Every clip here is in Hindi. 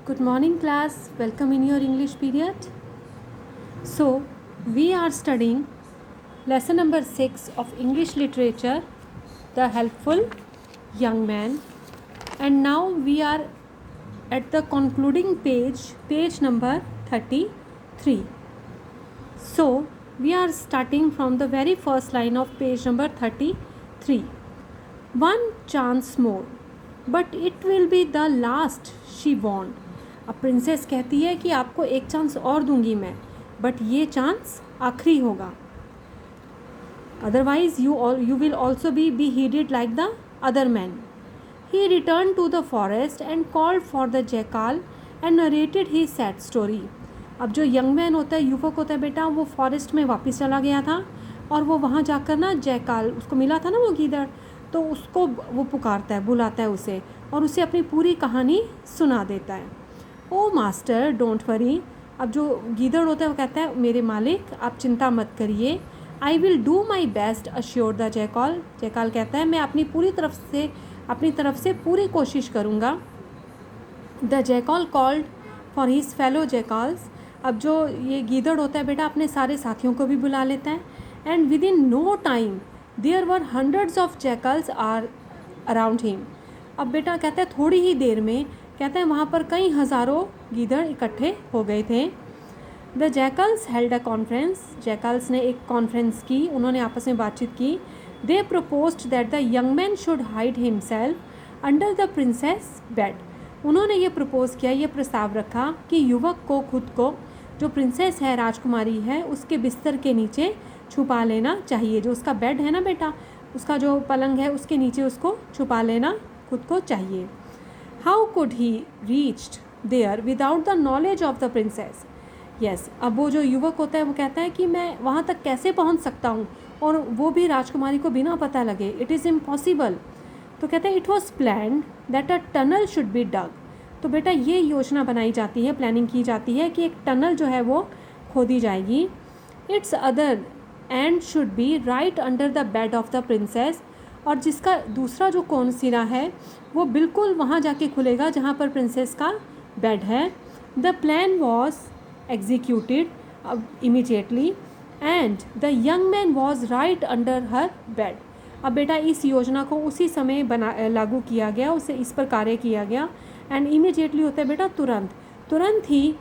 Good morning, class. Welcome in your English period. So, we are studying lesson number 6 of English literature, The Helpful Young Man. And now we are at the concluding page number 33. So, we are starting from the very first line of page number 33. One chance more, but it will be the last, she warned. अब प्रिंसेस कहती है कि आपको एक चांस और दूंगी मैं, बट ये चांस आखिरी होगा. Otherwise you will also be heeded like the other man. He return to the forest and called for the jackal and narrated he said story. अब जो यंग मैन होता है, युवक होता है बेटा, वो फॉरेस्ट में वापस चला गया था और वो वहाँ जाकर ना जैकाल, उसको मिला था ना वो गीदड़, तो उसको वो पुकारता है, बुलाता है उसे और उसे अपनी पूरी कहानी सुना देता है. ओ मास्टर डोंट वरी. अब जो गीदड़ होता है वो कहता है, मेरे मालिक आप चिंता मत करिए. I will do my best assure the jackal. Jackal कहता है मैं अपनी तरफ से पूरी कोशिश करूँगा. The jackal called for his fellow jackals. अब जो ये गीदड़ होता है बेटा अपने सारे साथियों को भी बुला लेता है. And within no time there were hundreds of jackals are around him. अब बेटा कहता है थोड़ी ही देर में, कहते हैं वहाँ पर कई हज़ारों गीदड़ इकट्ठे हो गए थे. The jackals held a conference. Jackals ने एक कॉन्फ्रेंस की, उन्होंने आपस में बातचीत की. They proposed that the young man should hide himself under the princess bed. उन्होंने ये प्रपोज किया, ये प्रस्ताव रखा कि युवक को खुद को, जो प्रिंसेस है, राजकुमारी है, उसके बिस्तर के नीचे छुपा लेना चाहिए. जो उसका बेड है ना बेटा, उसका जो पलंग है उसके नीचे उसको छुपा लेना खुद को चाहिए. How could he reached there without the knowledge of the princess. Yes, अब वो जो युवक होता है वो कहता है कि मैं वहाँ तक कैसे पहुँच सकता हूँ और वो भी राजकुमारी को बिना पता लगे. It is impossible. तो कहते हैं it was planned that a tunnel should be dug. तो बेटा ये योजना बनाई जाती है, प्लानिंग की जाती है कि एक टनल जो है वो खोदी जाएगी. It's other and should be right under the bed of the princess. और जिसका दूसरा जो कोन सिरा है वो बिल्कुल वहाँ जाके खुलेगा जहाँ पर प्रिंसेस का बेड है. The plan was executed immediately and the young man was right under her bed. अब बेटा इस योजना को उसी समय लागू किया गया, उसे इस पर कार्य किया गया. एंड इमीडिएटली होता है बेटा तुरंत ही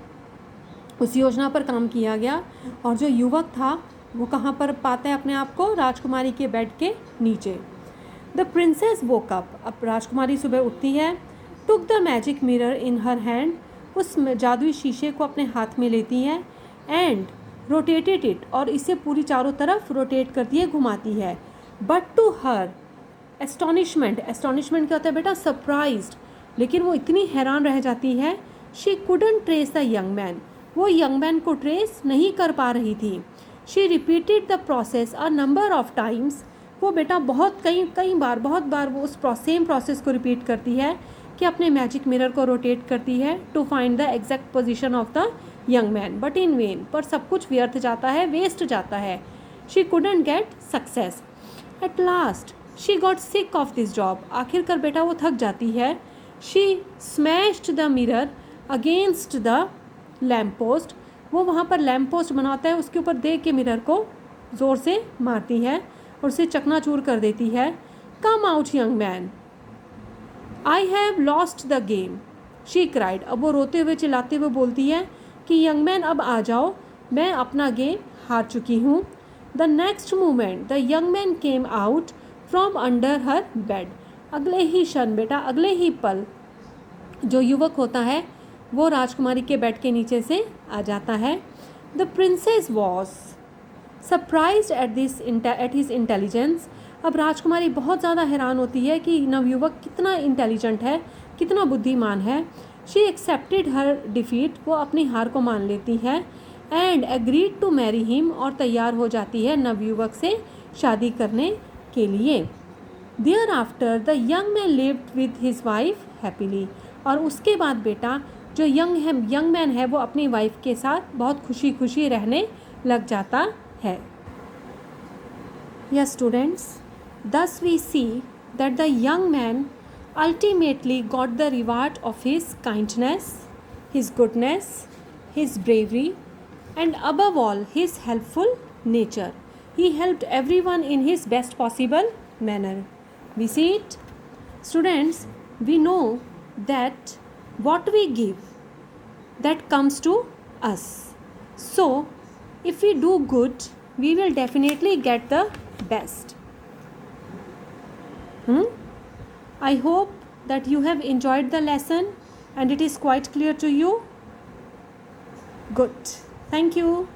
उस योजना पर काम किया गया. और जो युवक था वो कहाँ पर पाता है अपने आप को? राजकुमारी के बेड के नीचे. The princess woke up. अब राजकुमारी सुबह उठती है. Took the magic mirror in her hand. उस जादुई शीशे को अपने हाथ में लेती है. And rotated it. और इसे पूरी चारों तरफ रोटेट करती है, घुमाती है. बट टू हर एस्टोनिशमेंट क्या होता है बेटा? सरप्राइज्ड. लेकिन वो इतनी हैरान रह जाती है. She couldn't trace the young man. वो यंग मैन को ट्रेस नहीं कर पा रही थी. She repeated the process a number of times. वो बेटा कई बार वो उस सेम प्रोसेस को रिपीट करती है कि अपने मैजिक मिरर को रोटेट करती है to find the exact position of the young man. But in vain. पर सब कुछ व्यर्थ जाता है, वेस्ट जाता है. She couldn't get success. At last she got sick of this job. आखिरकार बेटा वो थक जाती है. She smashed the mirror against the lamp post. वो वहाँ पर लैम्प पोस्ट बनाता है, उसके ऊपर देख के मिरर को ज़ोर से मारती है और उसे चकनाचूर कर देती है. Come out young man, I have lost the game, she cried. अब वो रोते हुए चिल्लाते हुए बोलती है कि यंग मैन अब आ जाओ, मैं अपना गेम हार चुकी हूँ. The next moment the young man came out from under her bed. अगले ही क्षण बेटा, अगले ही पल जो युवक होता है वो राजकुमारी के बेड के नीचे से आ जाता है. The princess was surprised at his intelligence. अब राजकुमारी बहुत ज़्यादा हैरान होती है कि नवयुवक कितना इंटेलिजेंट है, कितना बुद्धिमान है. She accepted her defeat. वो अपनी हार को मान लेती है. And agreed to marry him. और तैयार हो जाती है नवयुवक से शादी करने के लिए. Thereafter the young man lived with his wife happily. और उसके बाद बेटा जो यंग मैन है वो अपनी वाइफ के साथ बहुत खुशी रहने लग जाता है. Yes, students, thus we see that the young man ultimately got the reward of his kindness his goodness, his bravery, and above all, his helpful nature. He helped everyone in his best possible manner. We see it. Students, we know that what we give, that comes to us. So, if we do good, we will definitely get the best. I hope that you have enjoyed the lesson and it is quite clear to you. Good. Thank you.